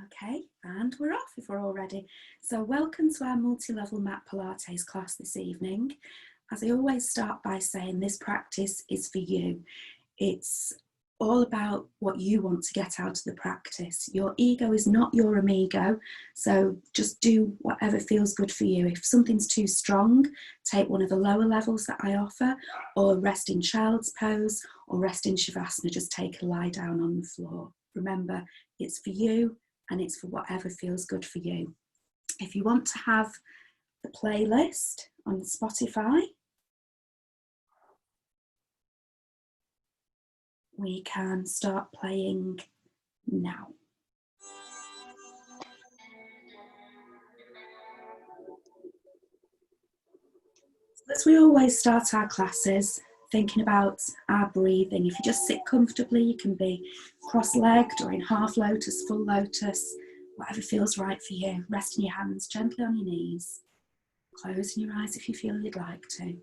Okay, and we're off if we're all ready. So welcome to our multi-level mat Pilates class this evening. As I always start by saying, this practice is for you. It's all about what you want to get out of the practice. Your ego is not your amigo, so just do whatever feels good for you. If something's too strong, take one of the lower levels that I offer, or rest in child's pose, or rest in Shavasana, just take a lie down on the floor. Remember, it's for you, and it's for whatever feels good for you. If you want to have the playlist on Spotify, we can start playing now. As we always start our classes, thinking about our breathing. If you just sit comfortably, you can be cross-legged or in half lotus, full lotus, whatever feels right for you. Resting your hands gently on your knees, closing your eyes if you feel you'd like to.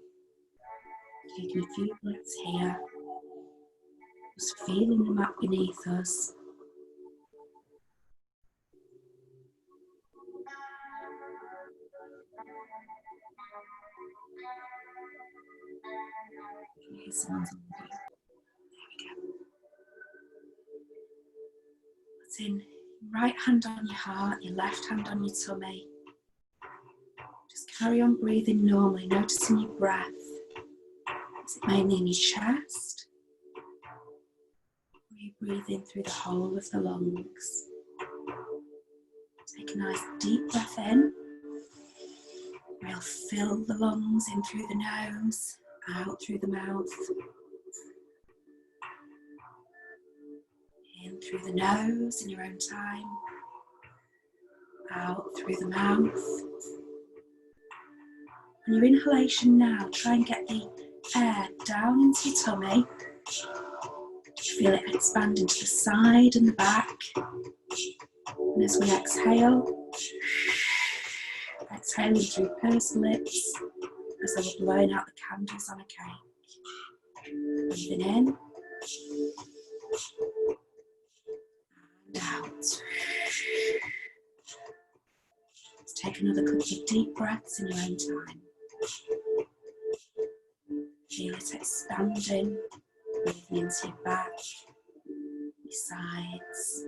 Taking a few breaths here, just feeling the mat beneath us. Someone's on there. There we go. Put in your right hand on your heart, your left hand on your tummy. Just carry on breathing normally, noticing your breath. Is it mainly in your chest? Or are you breathing through the whole of the lungs? Take a nice deep breath in. We'll fill the lungs in through the nose, out through the mouth. In through the nose in your own time. Out through the mouth. On your inhalation now, try and get the air down into your tummy. Feel it expand into the side and the back. And as we exhale, exhaling through pursed lips as though we're blowing out the candles on a cake. Breathing in and out. Let's take another couple of deep breaths in your own time. Feel it expanding, breathing into your back, your sides,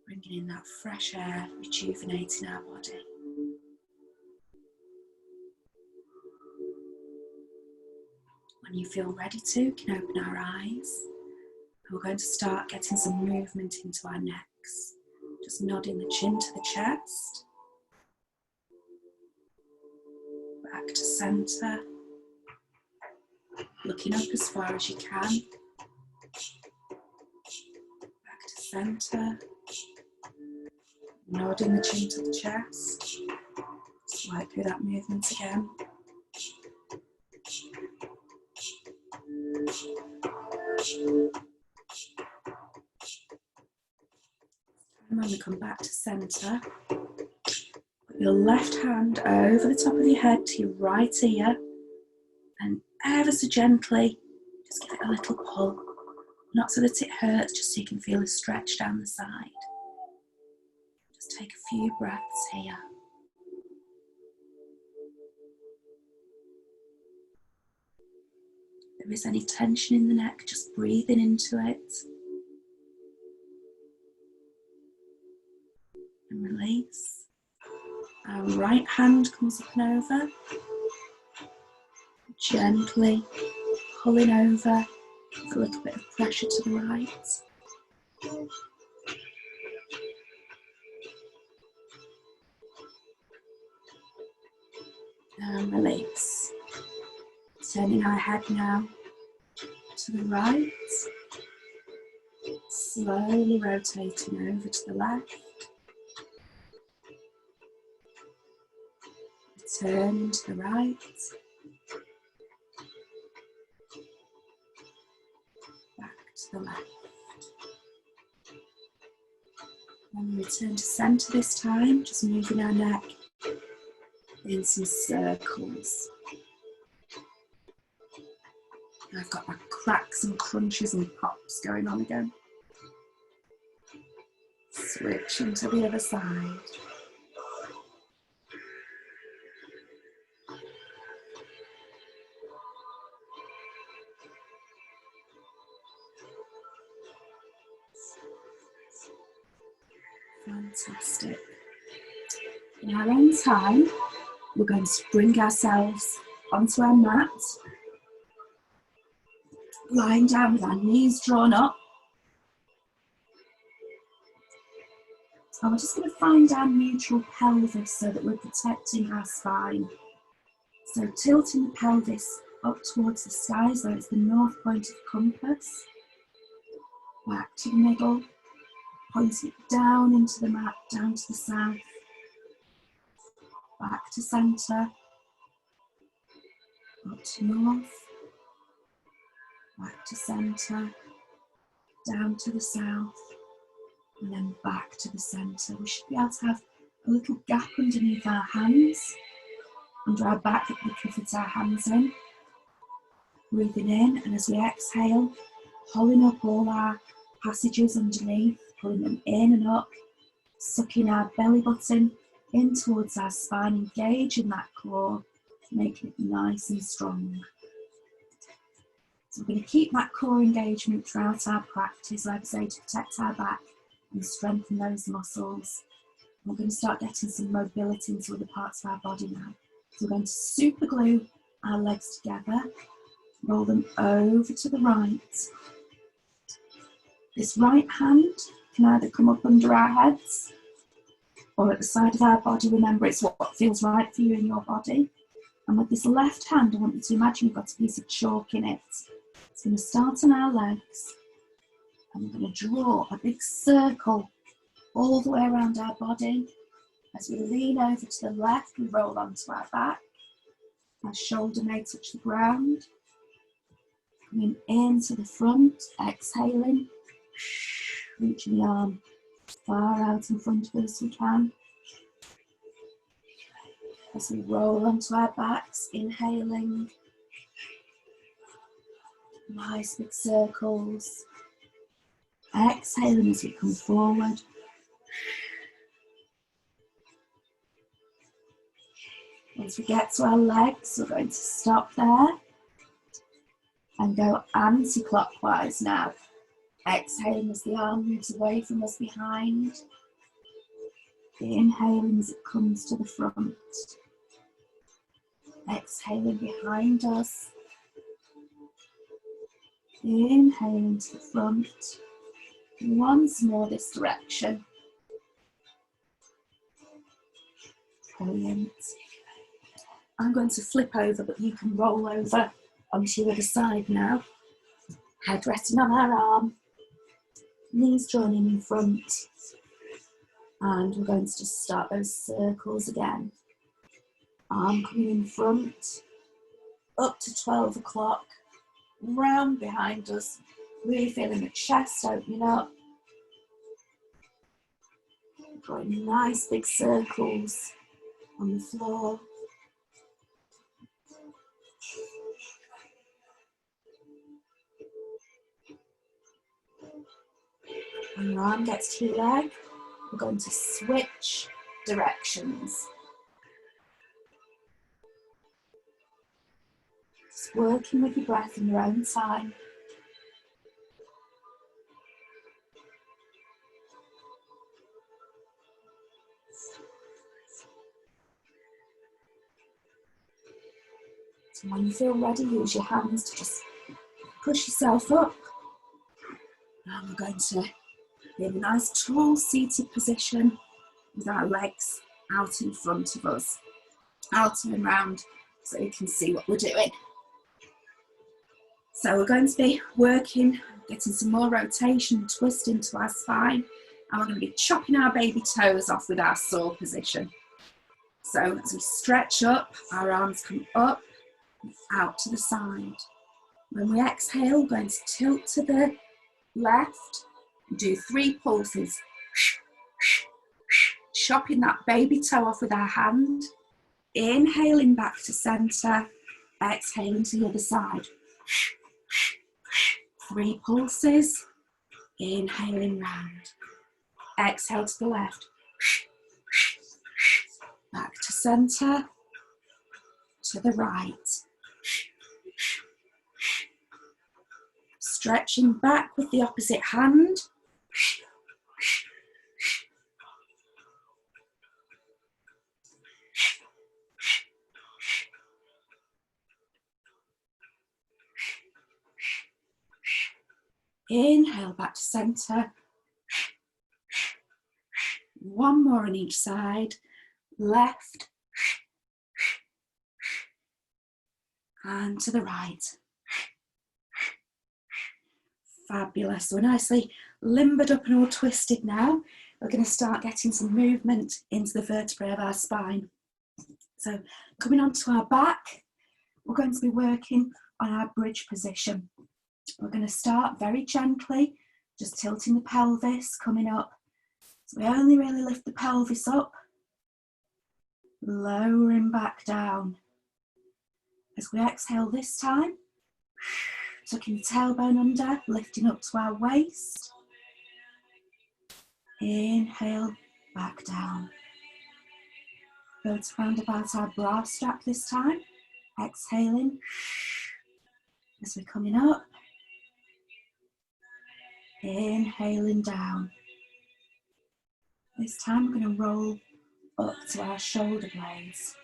bringing in that fresh air, rejuvenating our body. When you feel ready to, you can open our eyes. We're going to start getting some movement into our necks. Just nodding the chin to the chest. Back to centre. Looking up as far as you can. Back to centre. Nodding the chin to the chest. Slide through that movement again. And when we come back to centre, put your left hand over the top of your head to your right ear and ever so gently just give it a little pull. Not so that it hurts, just so you can feel a stretch down the side. Just take a few breaths here. If there is any tension in the neck, just breathing into it. And release. Our right hand comes up and over. Gently pulling over with a little bit of pressure to the right. And release. Turning our head now to the right. Slowly rotating over to the left. Turning to the right. Back to the left. When we return to centre this time, just moving our neck in some circles. I've got my cracks and crunches and pops going on again. Switching to the other side. Fantastic. In our own time, we're going to bring ourselves onto our mat, lying down with our knees drawn up. And we're just going to find our neutral pelvis so that we're protecting our spine. So tilting the pelvis up towards the sky as though it's the north point of the compass. Back to the middle, pointing it down into the mat, down to the south. Back to centre, up to north, back to centre, down to the south, and then back to the centre. We should be able to have a little gap underneath our hands, under our back that we can fit our hands in. Breathing in, and as we exhale, pulling up all our passages underneath, pulling them in and up, sucking our belly button in towards our spine, engaging that core, making it nice and strong. So we're going to keep that core engagement throughout our practice, like I say, to protect our back and strengthen those muscles. And we're going to start getting some mobility into other parts of our body now. So we're going to super glue our legs together, roll them over to the right. This right hand can either come up under our heads or at the side of our body. Remember, it's what feels right for you in your body. And with this left hand, I want you to imagine you've got a piece of chalk in it. It's going to start on our legs, and we're going to draw a big circle all the way around our body. As we lean over to the left, we roll onto our back. Our shoulder may touch the ground. Coming into the front, exhaling, reaching the arm as far out in front of us as we can. As we roll onto our backs, inhaling, nice big circles. Exhaling as we come forward. Once we get to our legs, we're going to stop there and go anti-clockwise now. Exhaling as the arm moves away from us behind. Inhaling as it comes to the front. Exhaling behind us. Inhaling to the front. Once more this direction. Brilliant. I'm going to flip over, but you can roll over onto the other side now. Head resting on our arm. Knees drawn in front. And we're going to just start those circles again. Arm coming in front, up to 12 o'clock, round behind us, really feeling the chest opening up. Drawing nice big circles on the floor. When your arm gets to your leg, we're going to switch directions. Just working with your breath in your own time. So when you feel ready, use your hands to just push yourself up. And we're going to be in a nice tall seated position with our legs out in front of us. I'll turn around so you can see what we're doing. So we're going to be working, getting some more rotation and twist into our spine, and we're going to be chopping our baby toes off with our saw position. So as we stretch up, our arms come up and out to the side. When we exhale, we're going to tilt to the left and do 3 pulses. Chopping that baby toe off with our hand. Inhaling back to centre, exhaling to the other side. 3 pulses, inhaling round. Exhale to the left. Back to centre. To the right. Stretching back with the opposite hand. Inhale back to centre. One more on each side. Left. And to the right. Fabulous. We're nicely limbered up and all twisted now. We're going to start getting some movement into the vertebrae of our spine. So coming onto our back, we're going to be working on our bridge position. We're going to start very gently, just tilting the pelvis, coming up. So we only really lift the pelvis up, lowering back down. As we exhale this time, tucking the tailbone under, lifting up to our waist. Inhale, back down. Go to round about our bra strap this time. Exhaling as we're coming up. Inhaling down. This time we're going to roll up to our shoulder blades.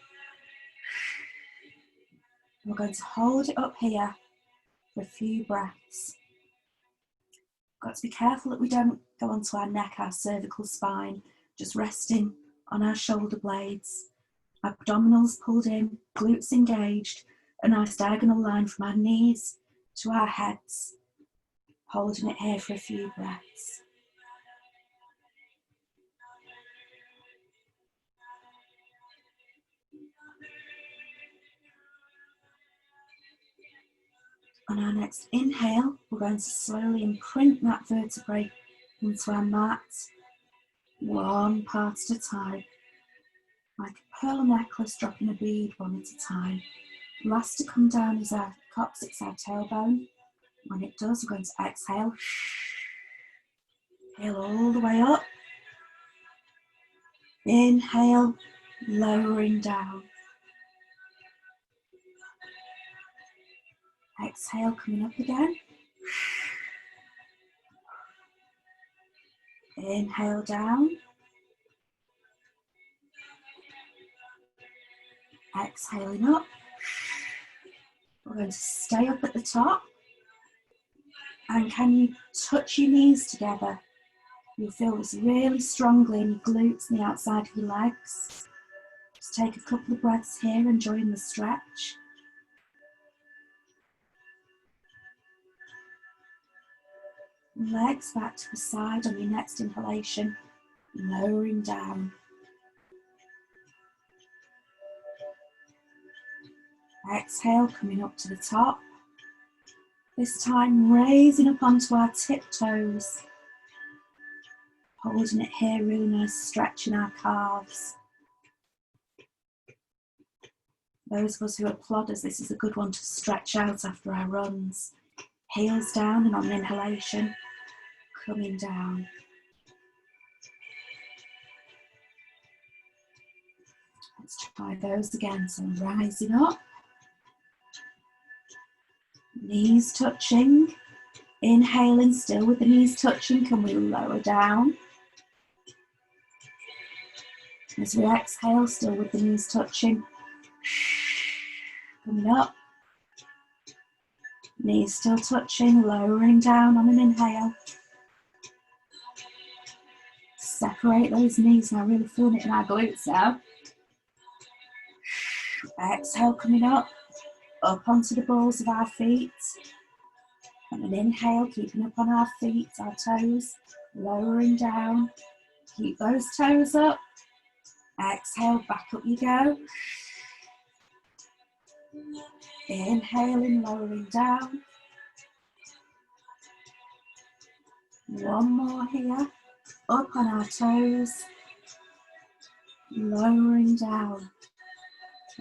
We're going to hold it up here for a few breaths. Got to be careful that we don't go onto our neck, our cervical spine, just resting on our shoulder blades. Abdominals pulled in, glutes engaged, a nice diagonal line from our knees to our heads. Holding it here for a few breaths. On our next inhale, we're going to slowly imprint that vertebrae into our mat, one part at a time, like a pearl necklace dropping a bead one at a time. Last to come down is our coccyx, our tailbone. When it does, we're going to exhale, inhale all the way up, inhale, lowering down. Exhale, coming up again. Inhale down. Exhaling up. We're going to stay up at the top. And can you touch your knees together? You'll feel this really strongly in your glutes and the outside of your legs. Just take a couple of breaths here, enjoying the stretch. Legs back to the side on your next inhalation, lowering down. Exhale, coming up to the top. This time raising up onto our tiptoes. Holding it here, really nice stretch in our calves. Those of us who are plodders, this is a good one to stretch out after our runs. Heels down and on an inhalation, coming down. Let's try those again. So rising up, knees touching, inhaling still with the knees touching, can we lower down? As we exhale, still with the knees touching, coming up. Knees still touching, lowering down on an inhale. Separate those knees now, really feeling it in our glutes now. Exhale, coming up onto the balls of our feet. And an inhale, keeping up on our feet, our toes, lowering down. Keep those toes up. Exhale, back up you go. Inhaling, lowering down. One more here. Up on our toes. Lowering down.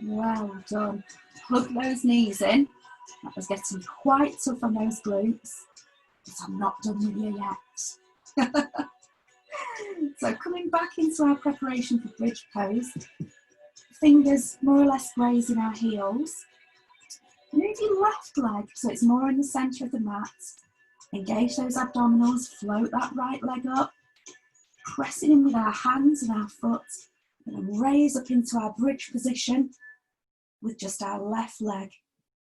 Well done. Plug those knees in. That was getting quite tough on those glutes. But I'm not done with you yet. So coming back into our preparation for bridge pose, fingers more or less grazing our heels. Move your left leg so it's more in the centre of the mat. Engage those abdominals, float that right leg up, pressing in with our hands and our foot, and then raise up into our bridge position with just our left leg.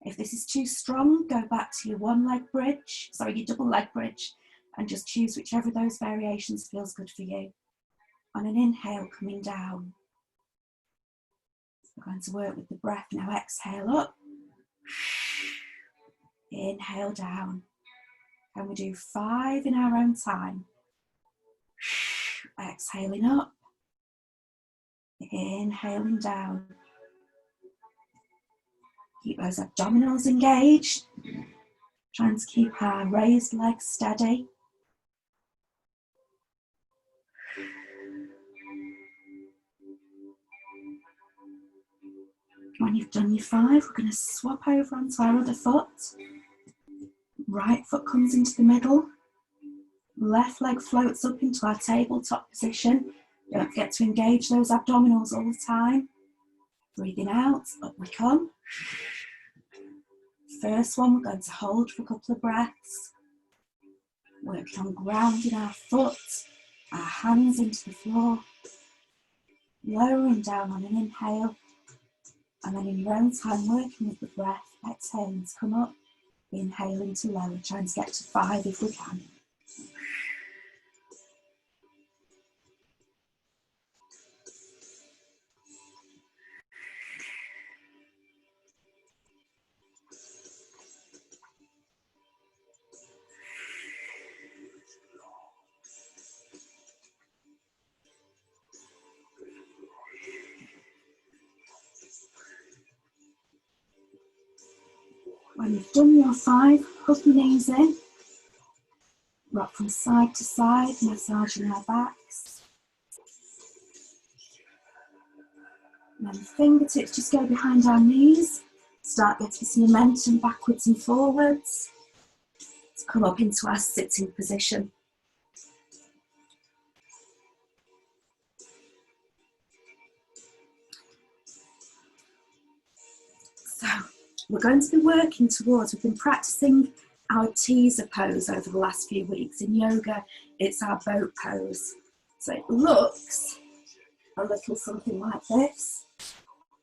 If this is too strong, go back to your your double leg bridge, and just choose whichever of those variations feels good for you. On an inhale, coming down. We're going to work with the breath now. Exhale up. Inhale down. And we do 5 in our own time. Exhaling up. Inhaling down. Keep those abdominals engaged. Trying to keep our raised legs steady. When you've done your 5, we're going to swap over onto our other foot. Right foot comes into the middle. Left leg floats up into our tabletop position. Don't forget to engage those abdominals all the time. Breathing out, up we come. First one, we're going to hold for a couple of breaths. Working on grounding our foot, our hands into the floor. Lowering down on an inhale. And then in your own time, working with the breath, exhaling to come up, inhaling to lower, trying to get to 5 if we can. When you've done your 5, hook your knees in, rock from side to side, massaging our backs. And then the fingertips just go behind our knees, start getting some momentum backwards and forwards to come up into our sitting position. So we're going to be working towards, we've been practicing our teaser pose over the last few weeks. In yoga, it's our boat pose. So it looks a little something like this.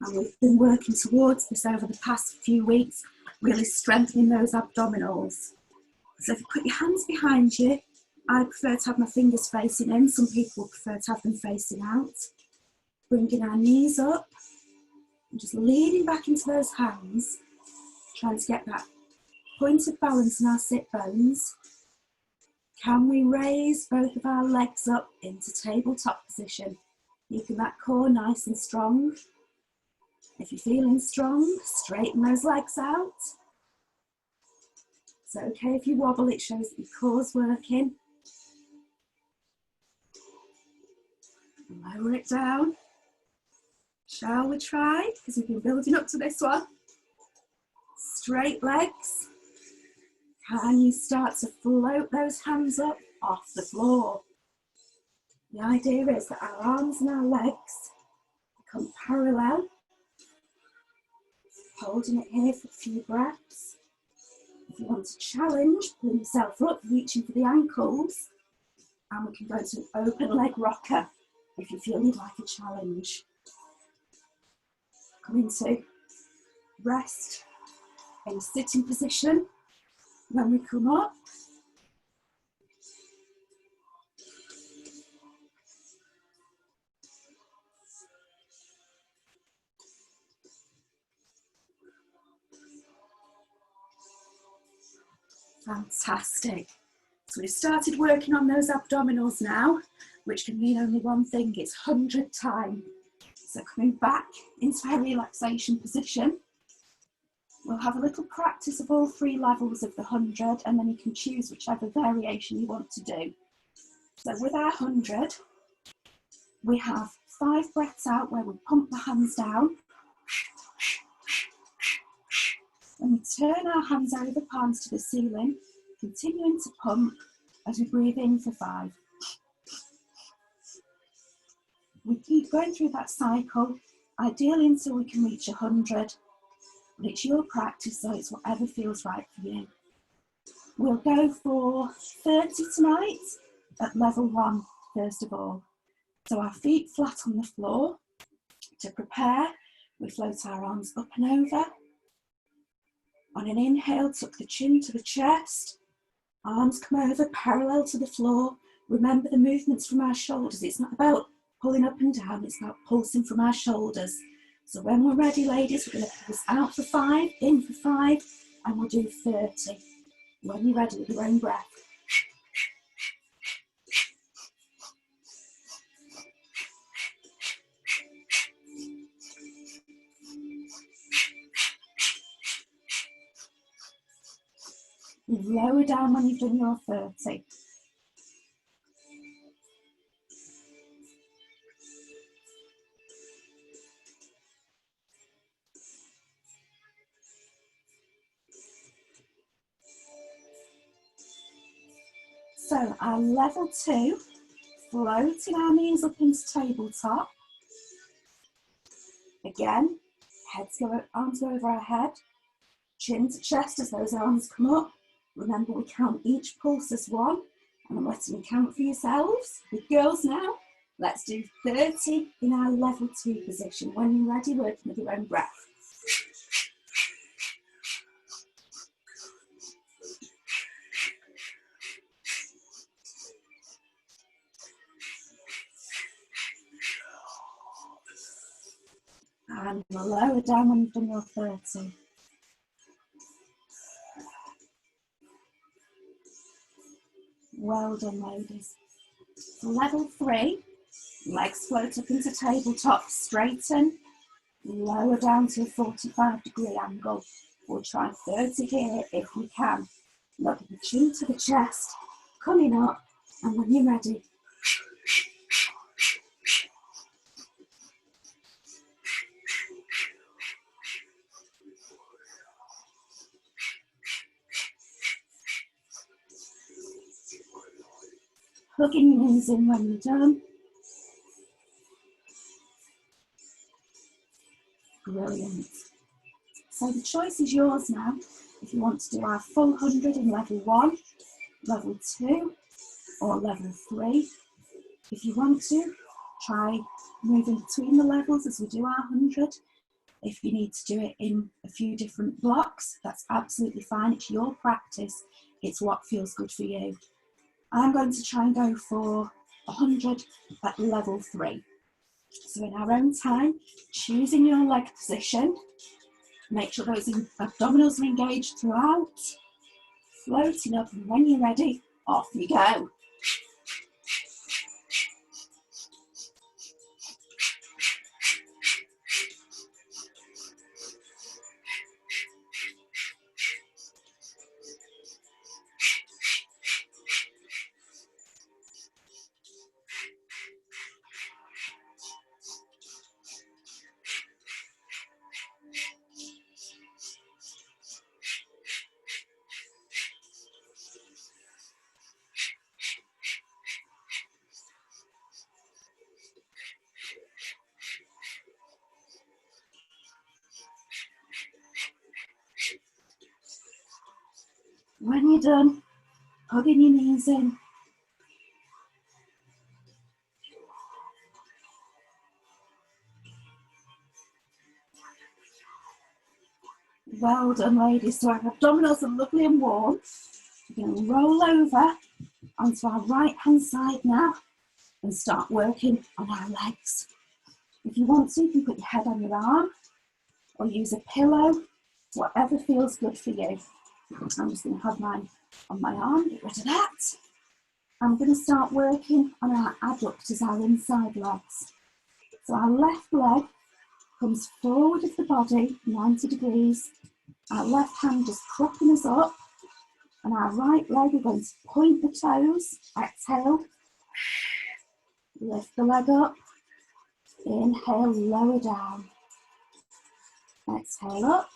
And we've been working towards this over the past few weeks, really strengthening those abdominals. So if you put your hands behind you, I prefer to have my fingers facing in. Some people prefer to have them facing out. Bringing our knees up and just leaning back into those hands, trying to get that point of balance in our sit bones. Can we raise both of our legs up into tabletop position? Keeping that core nice and strong. If you're feeling strong, straighten those legs out. It's okay if you wobble, it shows that your core's working. Lower it down. Shall we try? Because we've been building up to this one. Straight legs. Can you start to float those hands up off the floor? The idea is that our arms and our legs become parallel. Holding it here for a few breaths. If you want to challenge, pull yourself up, reaching for the ankles. And we can go to an open leg rocker if you feel you'd like a challenge. Come into rest in a sitting position. When we come up, fantastic. So we've started working on those abdominals now, which can mean only one thing, it's 100 time. So coming back into our relaxation position, we'll have a little practice of all 3 levels of the 100, and then you can choose whichever variation you want to do. So with our 100, we have 5 breaths out where we pump the hands down. And we turn our hands over, palms to the ceiling, continuing to pump as we breathe in for 5. We keep going through that cycle, ideally until we can reach 100, but it's your practice, so it's whatever feels right for you. We'll go for 30 tonight at level 1, first of all. So our feet flat on the floor. To prepare, we float our arms up and over. On an inhale, tuck the chin to the chest. Arms come over parallel to the floor. Remember the movements from our shoulders. It's not about pulling up and down, it's about pulsing from our shoulders. So when we're ready, ladies, we're going to pulse out for 5, in for 5, and we'll do 30. When you're ready with your own breath. Lower down when you've done your 30. So our level 2, floating our knees up into tabletop. Again, arms go over our head, chin to chest as those arms come up. Remember, we count each pulse as 1, and I'm letting you count for yourselves. Good girls now. Let's do 30 in our level 2 position. When you're ready, working with your own breath. And lower down when you've done your 30. Well done, ladies. For level 3, legs float up into tabletop, straighten, lower down to a 45-degree angle. We'll try 30 here if we can. Look at the chin to the chest, coming up, and when you're ready, hugging your knees in when you're done. Brilliant. So the choice is yours now. If you want to do our full 100 in level 1, level 2, or level 3. If you want to, try moving between the levels as we do our 100. If you need to do it in a few different blocks, that's absolutely fine. It's your practice. It's what feels good for you. I'm going to try and go for 100 at level 3. So in our own time, choosing your leg position, make sure those abdominals are engaged throughout, floating up, and when you're ready, off you go. When you're done, hugging your knees in. Well done, ladies. So our abdominals are lovely and warm. We're going to roll over onto our right hand side now and start working on our legs. If you want to, you can put your head on your arm or use a pillow, whatever feels good for you. I'm just going to have mine on my arm, get rid of that. I'm going to start working on our adductors, our inside legs. So our left leg comes forward of the body, 90 degrees. Our left hand just propping us up. And our right leg, we're going to point the toes, exhale. Lift the leg up. Inhale, lower down. Exhale up.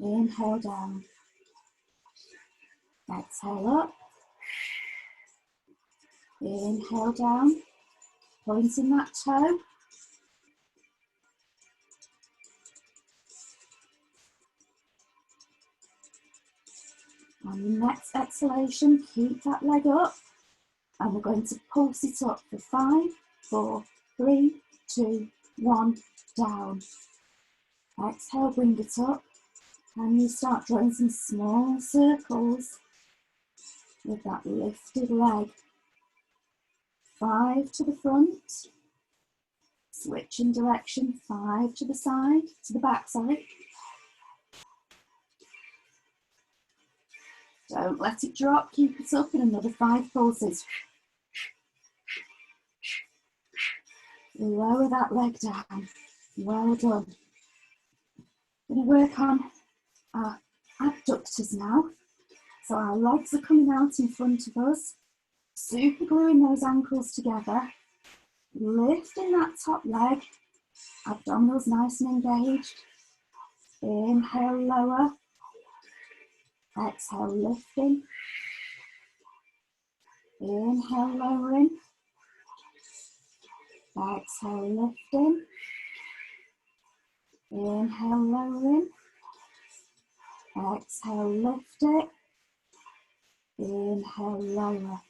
Inhale down. Exhale up. Inhale down. Pointing that toe. On the next exhalation, keep that leg up. And we're going to pulse it up for 5, 4, 3, 2, 1, down. Exhale, bring it up. And you start drawing some small circles with that lifted leg. 5 to the front. Switch in direction, 5 to the side, to the back side. Don't let it drop, keep it up in another 5 pulses. Lower that leg down. Well done. We're going to work on our abductors now. So our legs are coming out in front of us. Super gluing those ankles together. Lifting that top leg. Abdominals nice and engaged. Inhale, lower. Exhale, lifting. Inhale, lowering. Exhale, lifting. Inhale, lowering. Exhale, lift it. Inhale, lower.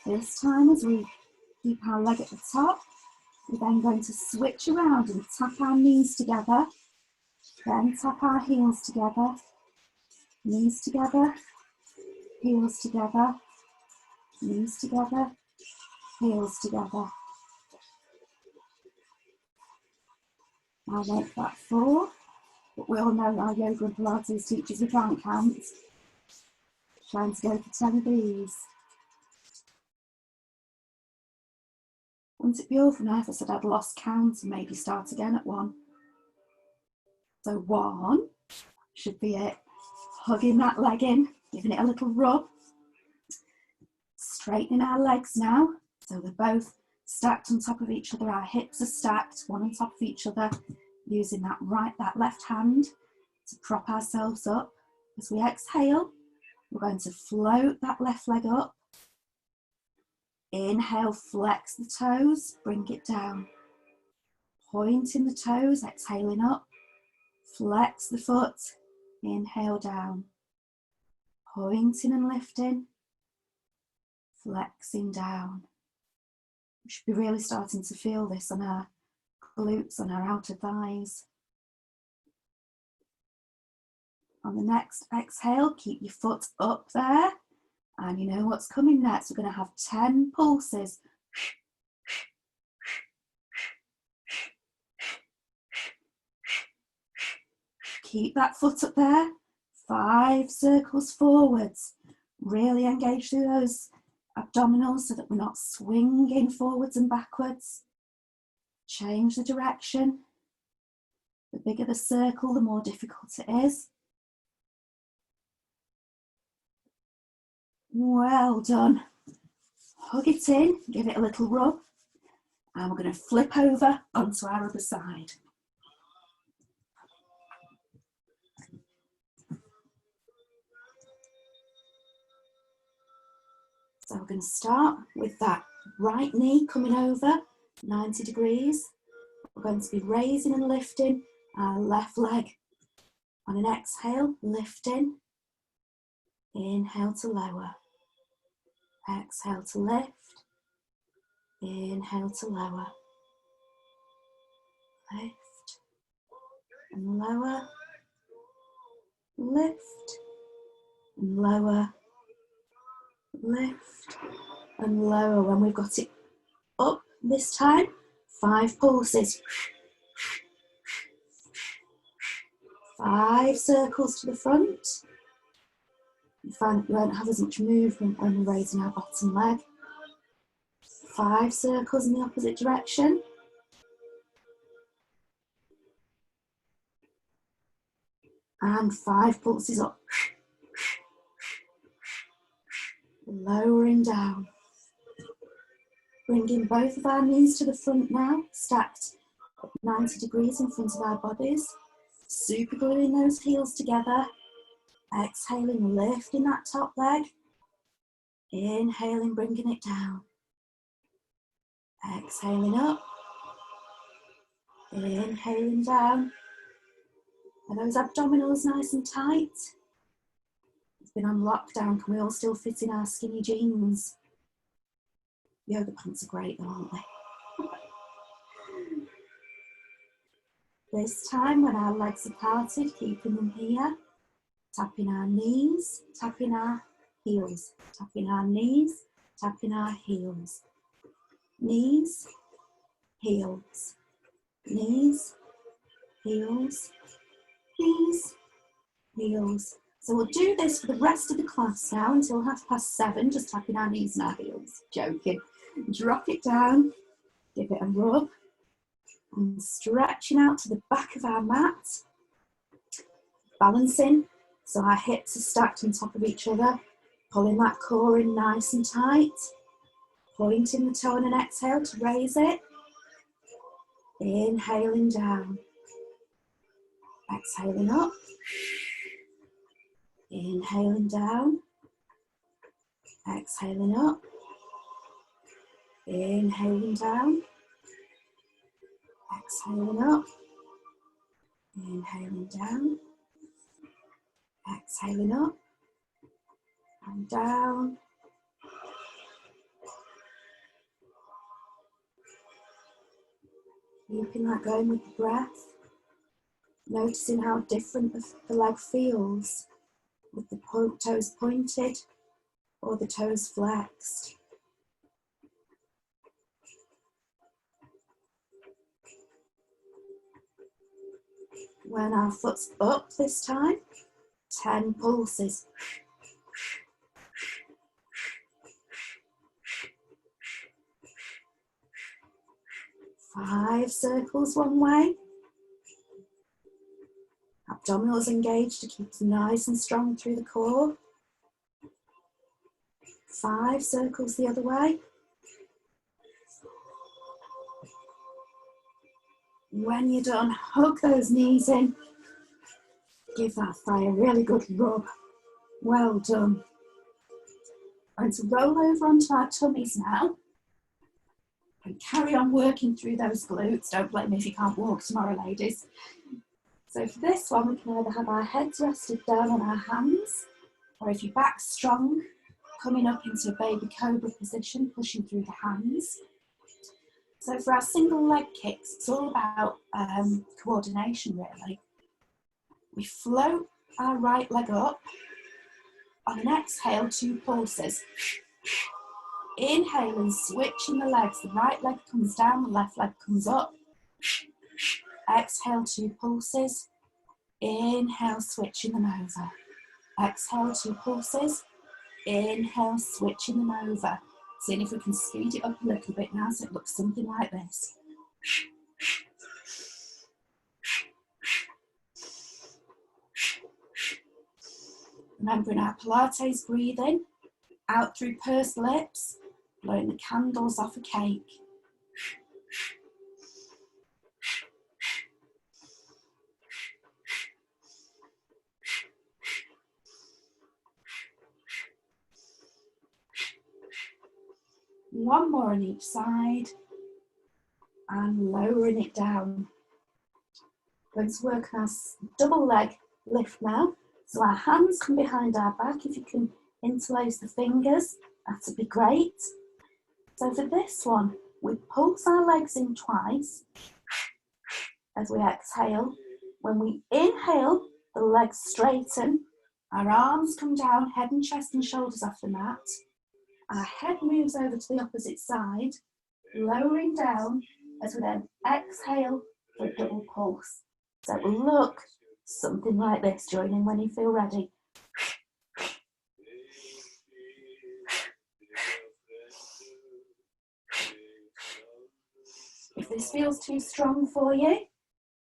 This time as we keep our leg at the top, we're then going to switch around and tap our knees together. Then tap our heels together. Knees together. Heels together. Knees together. Heels together. I'll make that 4. But we all know our yoga and Pilates teachers, we can't count. Trying to go for 10 of these. Wouldn't it be awful now if I said I'd lost count and maybe start again at 1? So 1 should be it. Hugging that leg in, giving it a little rub. Straightening our legs now. So they're both stacked on top of each other. Our hips are stacked, one on top of each other. Using that left hand to prop ourselves up. As we exhale, we're going to float that left leg up. Inhale, flex the toes, bring it down. Pointing the toes, exhaling up. Flex the foot, inhale down. Pointing and lifting. Flexing down. We should be really starting to feel this on our glutes, on our outer thighs. On the next exhale, keep your foot up there. And you know what's coming next. We're going to have 10 pulses. Keep that foot up there. 5 circles forwards. Really engage through those abdominals so that we're not swinging forwards and backwards. Change the direction. The bigger the circle, the more difficult it is. Well done. Hug it in, give it a little rub, and we're going to flip over onto our other side. So we're going to start with that right knee coming over 90 degrees. We're going to be raising and lifting our left leg. On an exhale, lifting. Inhale to lower. Exhale to lift. Inhale to lower. Lift and lower. Lift and lower. Lift and lower. When we've got it up this time, 5 pulses. 5 circles to the front. You find that we won't have as much movement when we're raising our bottom leg. 5 circles in the opposite direction. And 5 pulses up. Lowering down. Bringing both of our knees to the front now, stacked at 90 degrees in front of our bodies. Super gluing those heels together. Exhaling, lifting that top leg. Inhaling, bringing it down. Exhaling up. Inhaling down. Are those abdominals nice and tight? It's been on lockdown. Can we all still fit in our skinny jeans? Yoga pants are great though, aren't they? This time when our legs are parted, keeping them here, tapping our knees, tapping our heels, tapping our knees, tapping our heels. Knees, heels, knees, heels, knees, heels. So we'll do this for the rest of the class now until 7:30, just tapping our knees and our heels. Joking. Drop it down, give it a rub, and stretching out to the back of our mat. Balancing, so our hips are stacked on top of each other, pulling that core in nice and tight, pointing the toe on an exhale to raise it, inhaling down, exhaling up, inhaling down, exhaling up, inhaling down, exhaling up, inhaling down, exhaling up, and down. Keeping that going with the breath. Noticing how different the leg feels with the toes pointed or the toes flexed. When our foot's up this time, 10 pulses. 5 circles one way. Abdominals engaged to keep them nice and strong through the core. 5 circles the other way. When you're done, hug those knees in. Give that thigh a really good rub. Well done. I'm going to roll over onto our tummies now and carry on working through those glutes. Don't blame me if you can't walk tomorrow, ladies. So for this one, we can either have our heads rested down on our hands, or if your back's strong, coming up into a baby cobra position, pushing through the hands. So for our single leg kicks, it's all about coordination really. We float our right leg up. On an exhale, 2 pulses. Inhale and switching the legs. The right leg comes down, the left leg comes up. Exhale, 2 pulses. Inhale, switching them over. Exhale, 2 pulses. Inhale, switching them over. Seeing if we can speed it up a little bit now so it looks something like this. Remembering our Pilates breathing, out through pursed lips, blowing the candles off a cake. One more on each side, and lowering it down. Going to work on our double leg lift now. So our hands come behind our back. If you can interlace the fingers, that would be great. So for this one, we pulse our legs in twice as we exhale. When we inhale, the legs straighten. Our arms come down, head and chest and shoulders off the mat. Our head moves over to the opposite side, lowering down as we then exhale for a double pulse. So it will look something like this. Join in when you feel ready. If this feels too strong for you,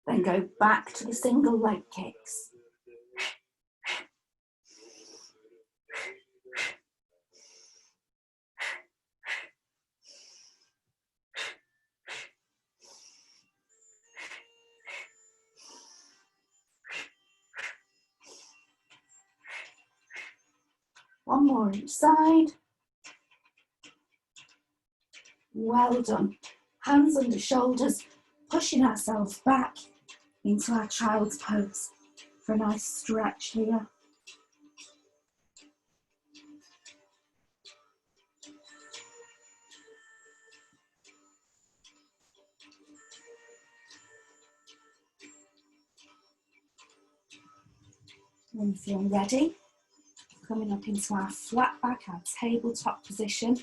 then go back to the single leg kicks. One more each side. Well done. Hands under shoulders, pushing ourselves back into our child's pose for a nice stretch here. When you feel ready, coming up into our flat back, our tabletop position.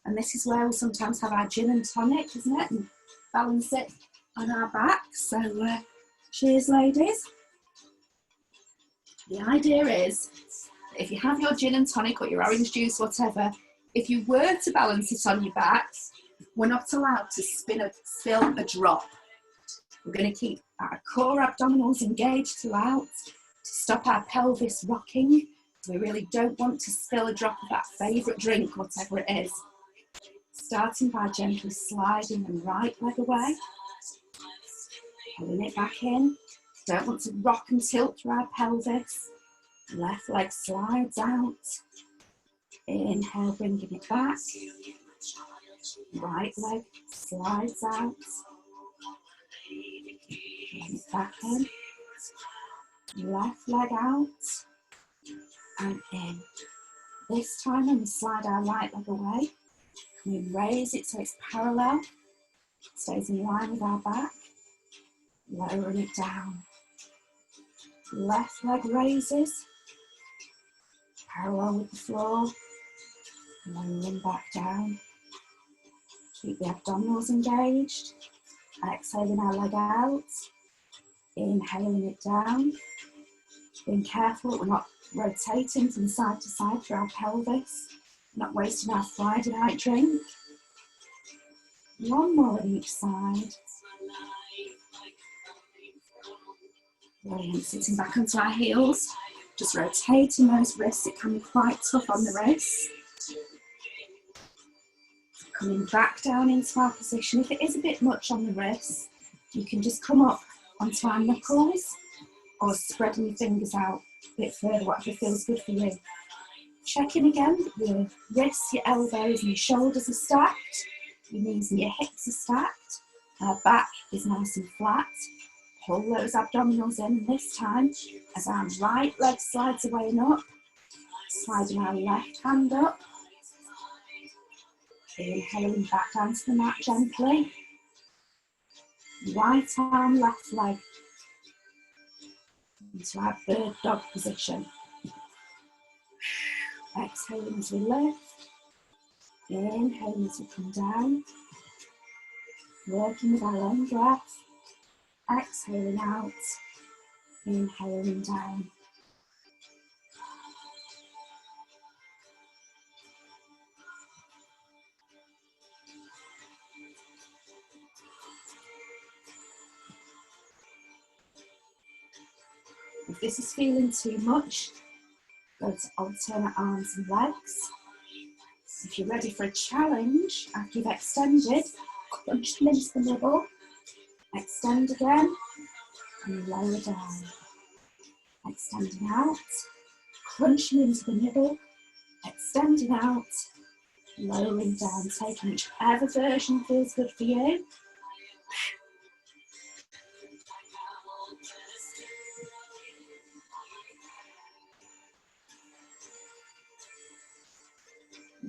And this is where we sometimes have our gin and tonic, isn't it? And balance it on our back. So cheers, ladies. The idea is, if you have your gin and tonic or your orange juice, whatever, if you were to balance it on your back, we're not allowed to spill a drop. We're going to keep our core abdominals engaged throughout to stop our pelvis rocking. We really don't want to spill a drop of that favourite drink, whatever it is. Starting by gently sliding the right leg away, pulling it back in. Don't want to rock and tilt through our pelvis. Left leg slides out. Inhale, bringing it back. Right leg slides out. Bring it back in. Left leg out and in. This time when we slide our right leg away, we raise it so it's parallel, stays in line with our back, lowering it down. Left leg raises, parallel with the floor, lowering back down. Keep the abdominals engaged, exhaling our leg out, inhaling it down. Being careful that we're not rotating from side to side through our pelvis, not wasting our Friday night drink. One more on each side. Brilliant. Sitting back onto our heels, just rotating those wrists. It can be quite tough on the wrists. Coming back down into our position. If it is a bit much on the wrists, you can just come up onto our knuckles or spreading your fingers out a bit further, whatever feels good for you. Check in again that your wrists, your elbows and your shoulders are stacked. Your knees and your hips are stacked. Our back is nice and flat. Pull those abdominals in this time as our right leg slides away and up. Sliding our left hand up. Inhaling back down to the mat gently. Right arm, left leg. Into our bird dog position. Exhaling as we lift. Inhaling as we come down. Working with our own breath. Exhaling out. Inhaling down. If this is feeling too much, go to alternate arms and legs. If you're ready for a challenge, after you've extended, crunch them into the middle, extend again, and lower down. Extending out, crunching into the middle, extending out, lowering down, taking whichever version feels good for you.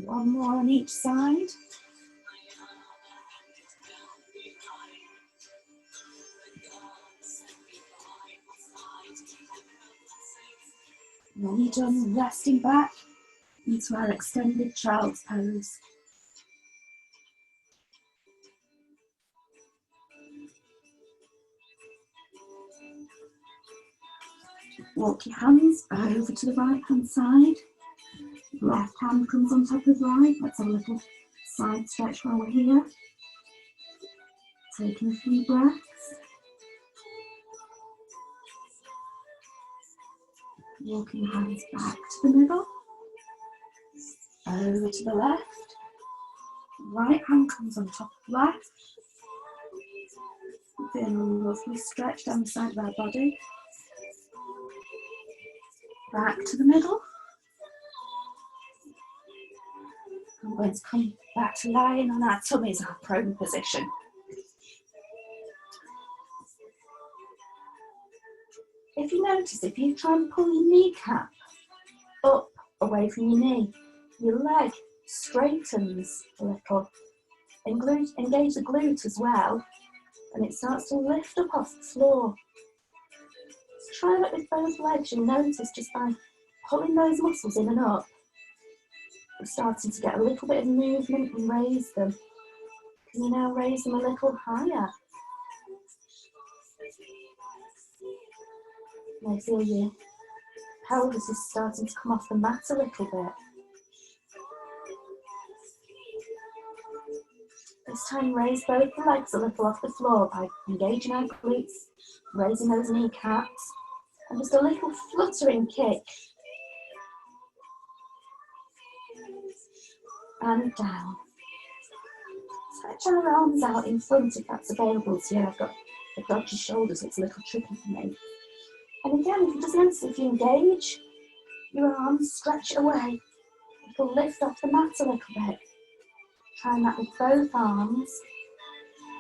One more on each side. When you're done, resting back into our extended child's pose. Walk your hands over to the right hand side. Left hand comes on top of right. Let's have a little side stretch while we're here. Taking a few breaths. Walking your hands back to the middle. Over to the left. Right hand comes on top of left. Feeling a lovely stretch down the side of our body. Back to the middle. I'm going to come Back to lying on our tummies, our prone position. If you notice, if you try and pull your kneecap up away from your knee, your leg straightens a little. Engage the glute as well, and it starts to lift up off the floor. So try that with both legs. You'll notice just by pulling those muscles in and up, you're starting to get a little bit of movement and raise them. Can you now raise them a little higher? Now feel your pelvis is starting to come off the mat a little bit. This time raise both the legs a little off the floor by engaging our glutes, raising those kneecaps, and just a little fluttering kick. And down. Stretch our arms out in front if that's available to you. I've got a dodgy shoulder, so it's a little tricky for me. And again, if you just notice, if you engage your arms, stretch away, it'll lift off the mat a little bit. Trying that with both arms.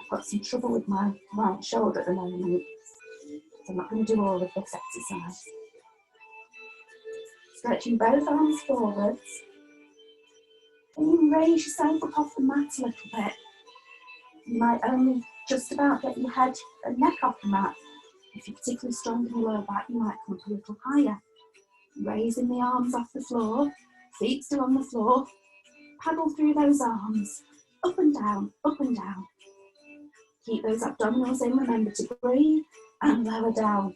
I've got some trouble with my right shoulder at the moment, so I'm not going to do all of this exercise. Stretching both arms forwards. And you raise yourself up off the mat a little bit. You might only just about get your head and neck off the mat. If you're particularly strong in the lower back, you might come up a little higher. Raising the arms off the floor, feet still on the floor. Paddle through those arms, up and down, up and down. Keep those abdominals in, remember to breathe, and lower down.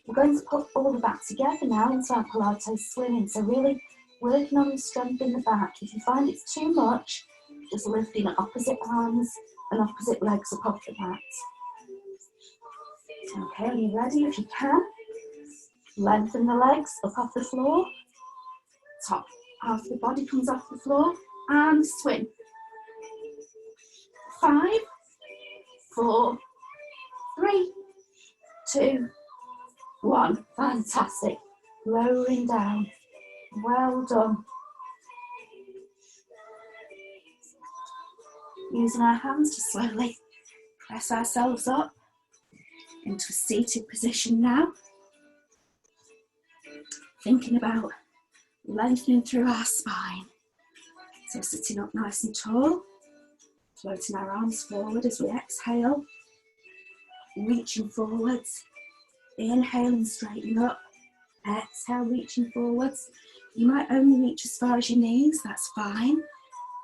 We're going to put all the back together now into our Pilates swimming, so really working on the strength in the back. If you find it's too much, just lifting opposite arms and opposite legs up off the mat. Okay, are you ready? If you can, lengthen the legs up off the floor. Top half the body comes off the floor and swim. 5, 4, 3, 2, 1. Fantastic. Lowering down. Well done. Using our hands to slowly press ourselves up into a seated position now. Thinking about lengthening through our spine. So sitting up nice and tall, floating our arms forward as we exhale, reaching forwards, inhaling, straightening up, exhale, reaching forwards. You might only reach as far as your knees, that's fine.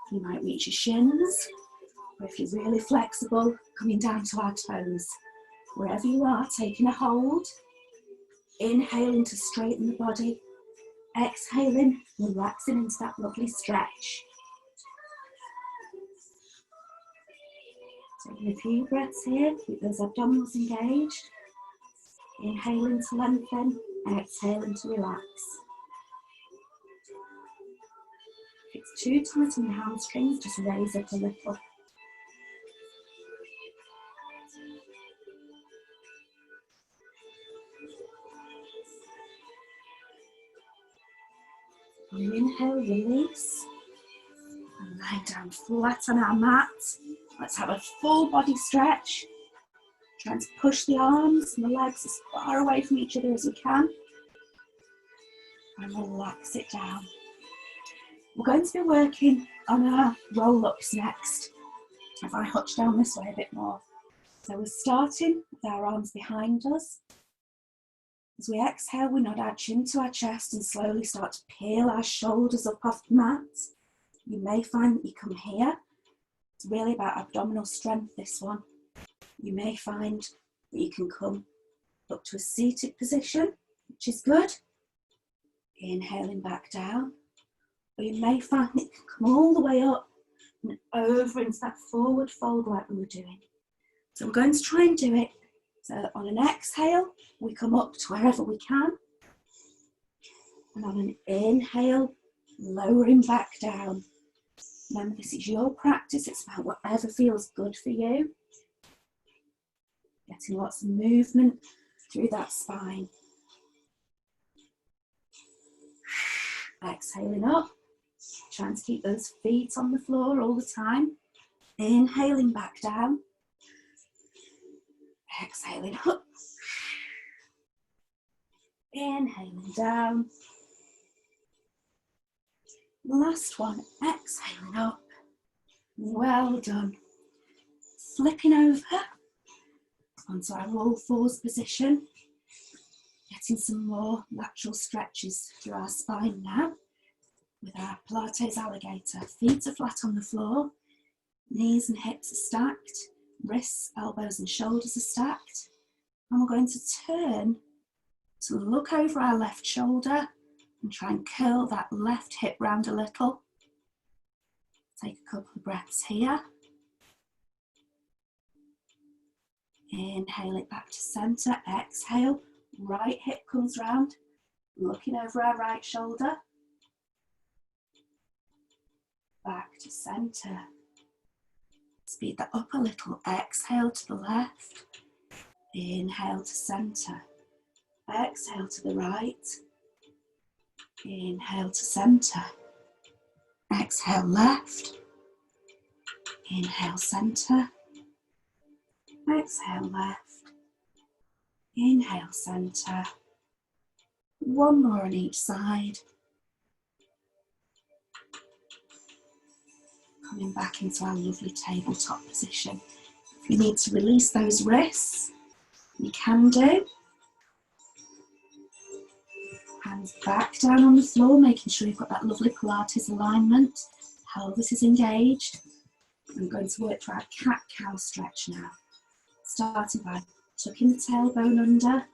You might reach your shins, or if you're really flexible, coming down to our toes. Wherever you are, taking a hold, inhaling to straighten the body, exhaling, relaxing into that lovely stretch. Taking a few breaths here, keep those abdominals engaged. Inhaling to lengthen, exhaling to relax. If it's too tight on the hamstrings, just raise it a little. And inhale, release, and lie down flat on our mat. Let's have a full body stretch. Trying to push the arms and the legs as far away from each other as we can. And relax it down. We're going to be working on our roll-ups next. If I hutch down this way a bit more. So we're starting with our arms behind us. As we exhale, we nod our chin to our chest and slowly start to peel our shoulders up off the mat. You may find that you come here. It's really about abdominal strength, this one. You may find that you can come up to a seated position, which is good. Inhaling back down. Or you may find that you can come all the way up and over into that forward fold like we were doing. So we're going to try and do it. So on an exhale, we come up to wherever we can. And on an inhale, lowering back down. Remember, this is your practice. It's about whatever feels good for you. Getting lots of movement through that spine. Exhaling up. Trying to keep those feet on the floor all the time. Inhaling back down. Exhaling up. Inhaling down. Last one, exhaling up. Well done. Flipping over onto our all fours position. Getting some more lateral stretches through our spine now with our Pilates alligator. Feet are flat on the floor. Knees and hips are stacked. Wrists, elbows and shoulders are stacked. And we're going to turn to look over our left shoulder and try and curl that left hip round a little. Take a couple of breaths here. Inhale it back to centre. Exhale. Right hip comes round. Looking over our right shoulder. Back to centre. Speed that up a little. Exhale to the left. Inhale to centre. Exhale to the right. Inhale to centre. Exhale left. Inhale centre. Exhale left. Inhale centre. One more on each side. Coming back into our lovely tabletop position. If you need to release those wrists, you can do. Hands back down on the floor, making sure you've got that lovely Pilates alignment. Pelvis is engaged. I'm going to work for our cat-cow stretch now. Starting by tucking the tailbone under,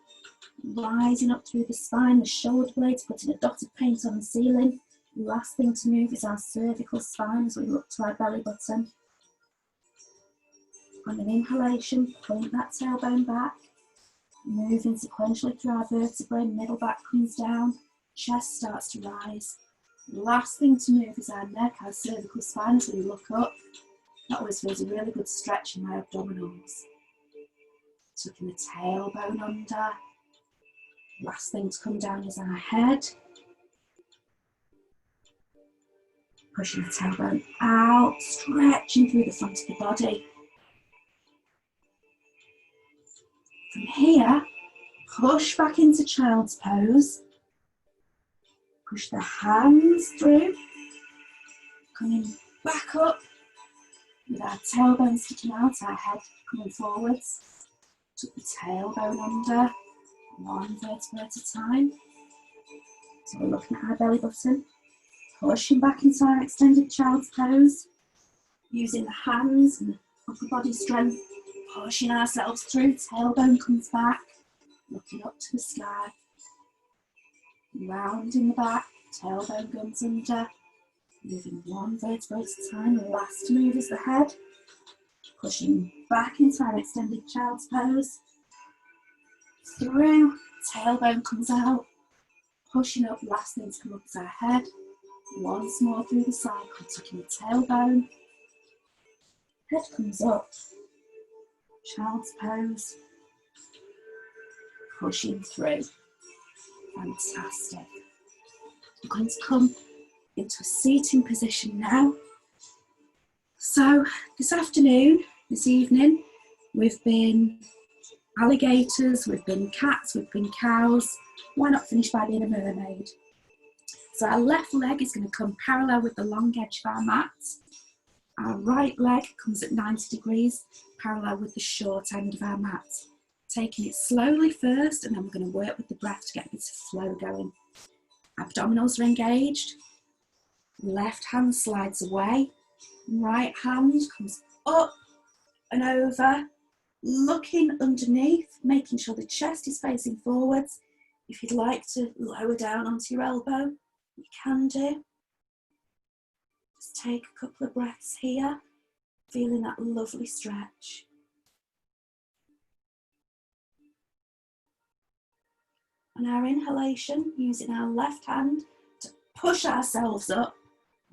rising up through the spine, the shoulder blades, putting a dot of paint on the ceiling. Last thing to move is our cervical spine as we look to our belly button. On an inhalation, point that tailbone back. Moving sequentially through our vertebrae, middle back comes down, chest starts to rise. Last thing to move is our neck, our cervical spine as we look up. That always feels a really good stretch in my abdominals. Tucking the tailbone under. Last thing to come down is our head. Pushing the tailbone out, stretching through the front of the body. From here, push back into child's pose. Push the hands through. Coming back up with our tailbone sticking out, our head coming forwards. Tuck the tailbone under, one vertebra at a time. So we're looking at our belly button. Pushing back into our extended child's pose. Using the hands and upper body strength. Pushing ourselves through, tailbone comes back, looking up to the sky. Round in the back, tailbone comes under, moving one vertebra at a time. Last move is the head. Pushing back into our extended child's pose. Through, tailbone comes out. Pushing up, last thing to come up is our head. Once more through the cycle, tucking the tailbone. Head comes up. Child's pose, pushing through. Fantastic. I'm going to come into a seating position now. So this afternoon, this evening, we've been alligators, we've been cats, we've been cows. Why not finish by being a mermaid? So our left leg is going to come parallel with the long edge of our mat. Our right leg comes at 90 degrees, parallel with the short end of our mat. Taking it slowly first, and then we're going to work with the breath to get a bit of flow going. Abdominals are engaged. Left hand slides away. Right hand comes up and over, looking underneath, making sure the chest is facing forwards. If you'd like to lower down onto your elbow, you can do. Just take a couple of breaths here, feeling that lovely stretch. On our inhalation, using our left hand to push ourselves up,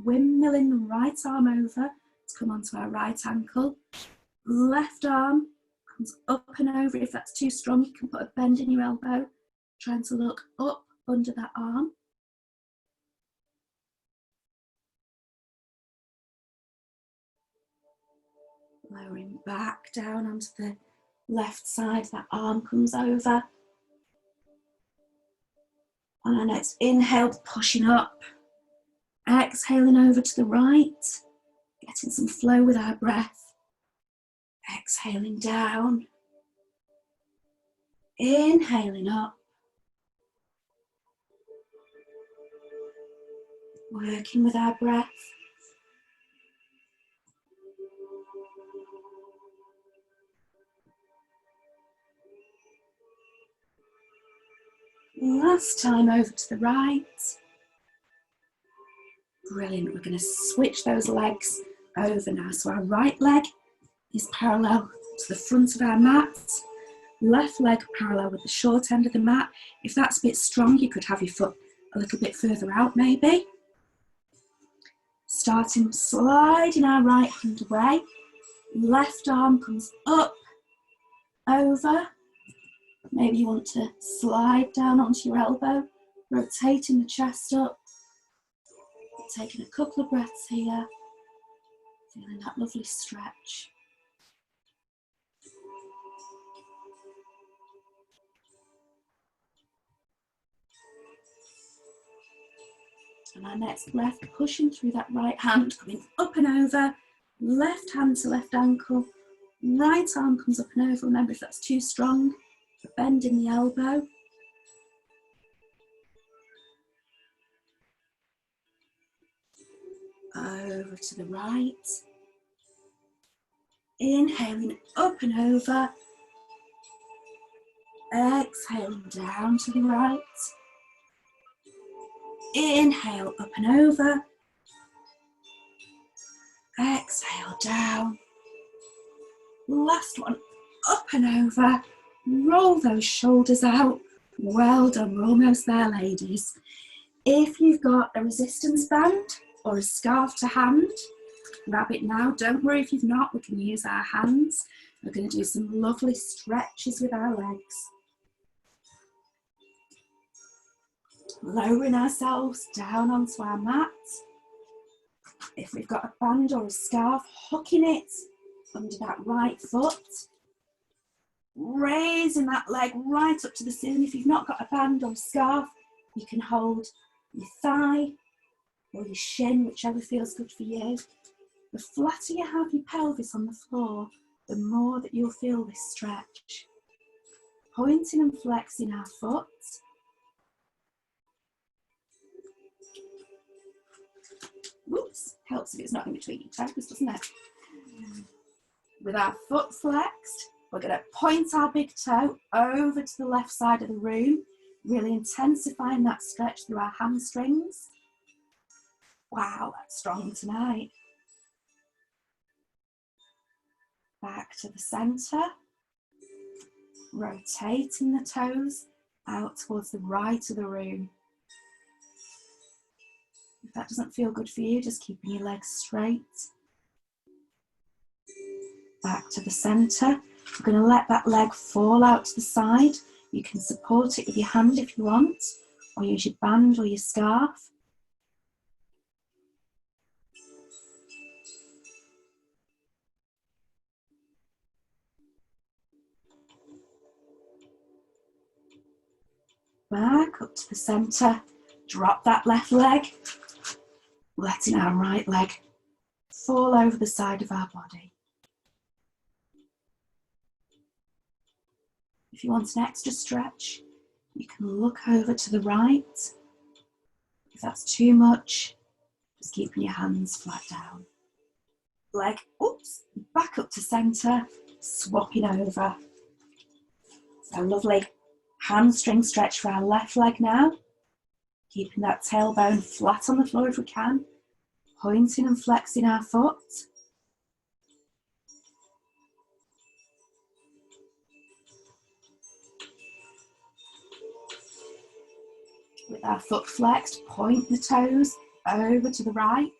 windmilling the right arm over to come onto our right ankle. Left arm comes up and over. If that's too strong, you can put a bend in your elbow, trying to look up under that arm. Lowering back down onto the left side, that arm comes over. On our next inhale, pushing up. Exhaling over to the right, getting some flow with our breath. Exhaling down. Inhaling up. Working with our breath. Last time over to the right. Brilliant. We're going to switch those legs over now. So our right leg is parallel to the front of our mat. Left leg parallel with the short end of the mat. If that's a bit strong, you could have your foot a little bit further out maybe. Starting sliding our right hand away. Left arm comes up, over. Maybe you want to slide down onto your elbow, rotating the chest up. Taking a couple of breaths here, feeling that lovely stretch. And our next breath, pushing through that right hand, coming up and over, left hand to left ankle, right arm comes up and over. Remember, if that's too strong, bend in the elbow. Over to the right. Inhaling up and over. Exhaling down to the right. Inhale up and over. Exhale down. Last one, up and over. Roll those shoulders out. Well done, we're almost there, ladies. If you've got a resistance band or a scarf to hand, grab it now. Don't worry if you've not, we can use our hands. We're going to do some lovely stretches with our legs. Lowering ourselves down onto our mat. If we've got a band or a scarf, hooking it under that right foot. Raising that leg right up to the ceiling. If you've not got a band or a scarf, you can hold your thigh or your shin, whichever feels good for you. The flatter you have your pelvis on the floor, the more that you'll feel this stretch. Pointing and flexing our foot. Whoops, helps if it's not in between your toes, doesn't it? With our foot flexed, we're going to point our big toe over to the left side of the room, really intensifying that stretch through our hamstrings. Wow, that's strong tonight. Back to the centre, rotating the toes out towards the right of the room. If that doesn't feel good for you, just keeping your legs straight. Back to the centre. We're going to let that leg fall out to the side. You can support it with your hand if you want, or use your band or your scarf. Back up to the centre. Drop that left leg, letting our right leg fall over the side of our body. If you want an extra stretch, you can look over to the right. If that's too much, just keeping your hands flat down. Leg, oops, back up to centre, swapping over. So lovely hamstring stretch for our left leg now. Keeping that tailbone flat on the floor if we can. Pointing and flexing our foot. With our foot flexed, point the toes over to the right.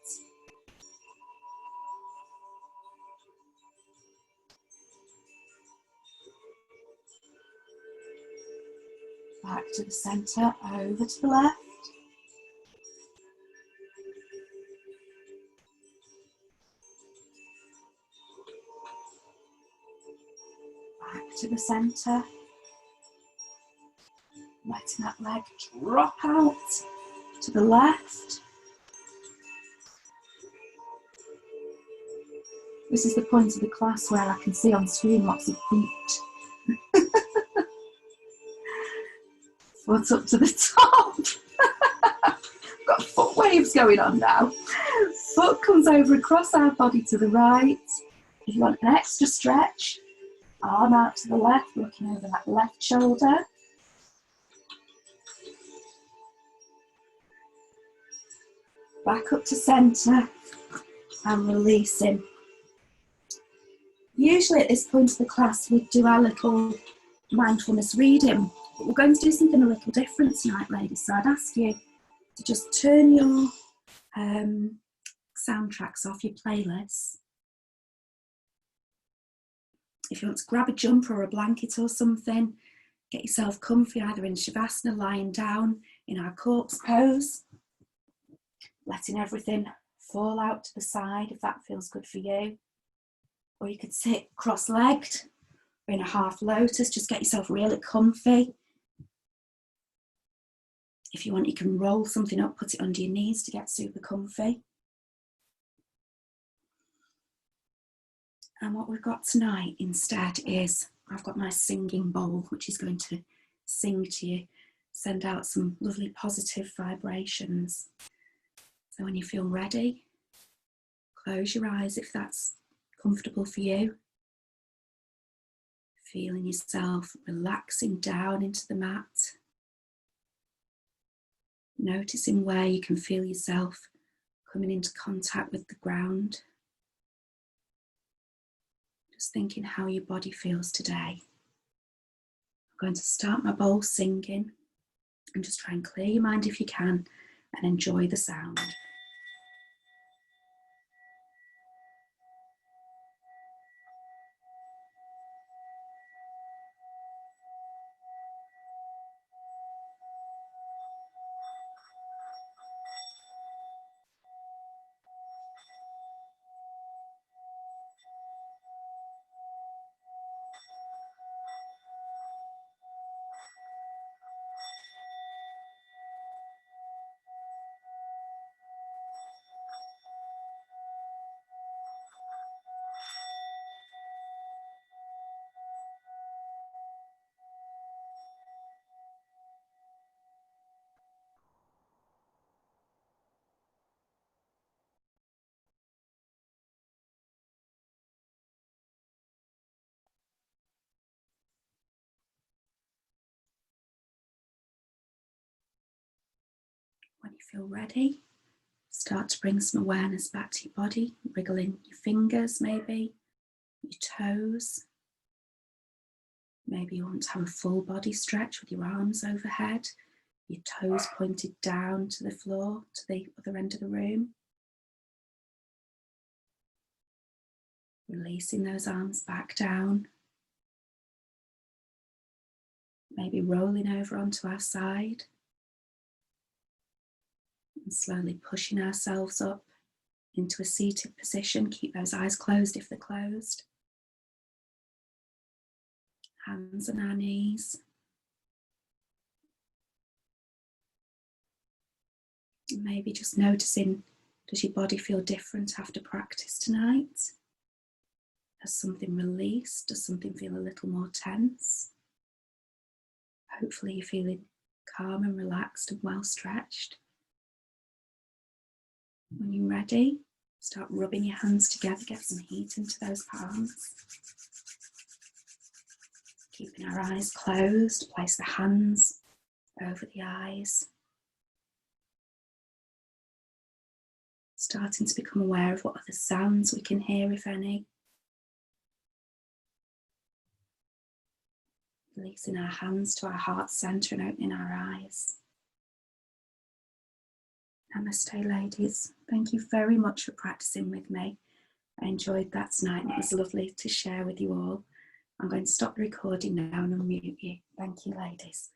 Back to the centre, over to the left. to the centre. Letting that leg drop out to the left. This is the point of the class where I can see on screen lots of feet. Foot up to the top. Got foot waves going on now. Foot comes over across our body to the right. If you want an extra stretch, arm out to the left, looking over that left shoulder. Back up to centre and releasing. Usually at this point of the class we do our little mindfulness reading, but we're going to do something a little different tonight, ladies, so I'd ask you to just turn your soundtracks off, your playlists. If you want to grab a jumper or a blanket or something, get yourself comfy either in Shavasana, lying down in our corpse pose, letting everything fall out to the side if that feels good for you. Or you could sit cross-legged or in a half lotus, just get yourself really comfy. If you want, you can roll something up, put it under your knees to get super comfy. And what we've got tonight instead is, I've got my singing bowl, which is going to sing to you, send out some lovely positive vibrations. So when you feel ready, close your eyes if that's comfortable for you. Feeling yourself relaxing down into the mat. Noticing where you can feel yourself coming into contact with the ground. Just thinking how your body feels today. I'm going to start my bowl singing and just try and clear your mind if you can and enjoy the sound. When you feel ready, start to bring some awareness back to your body, wriggling your fingers maybe, your toes. Maybe you want to have a full body stretch with your arms overhead, your toes pointed down to the floor, to the other end of the room. Releasing those arms back down. Maybe rolling over onto our side. And slowly pushing ourselves up into a seated position. Keep those eyes closed if they're closed. Hands on our knees. And maybe just noticing, does your body feel different after practice tonight? Has something released? Does something feel a little more tense? Hopefully you're feeling calm and relaxed and well stretched. When you're ready, start rubbing your hands together, get some heat into those palms. Keeping our eyes closed, place the hands over the eyes. Starting to become aware of what other sounds we can hear, if any. Releasing our hands to our heart centre and opening our eyes. Namaste, ladies. Thank you very much for practicing with me. I enjoyed that tonight and it was lovely to share with you all. I'm going to stop the recording now and unmute you. Thank you, ladies.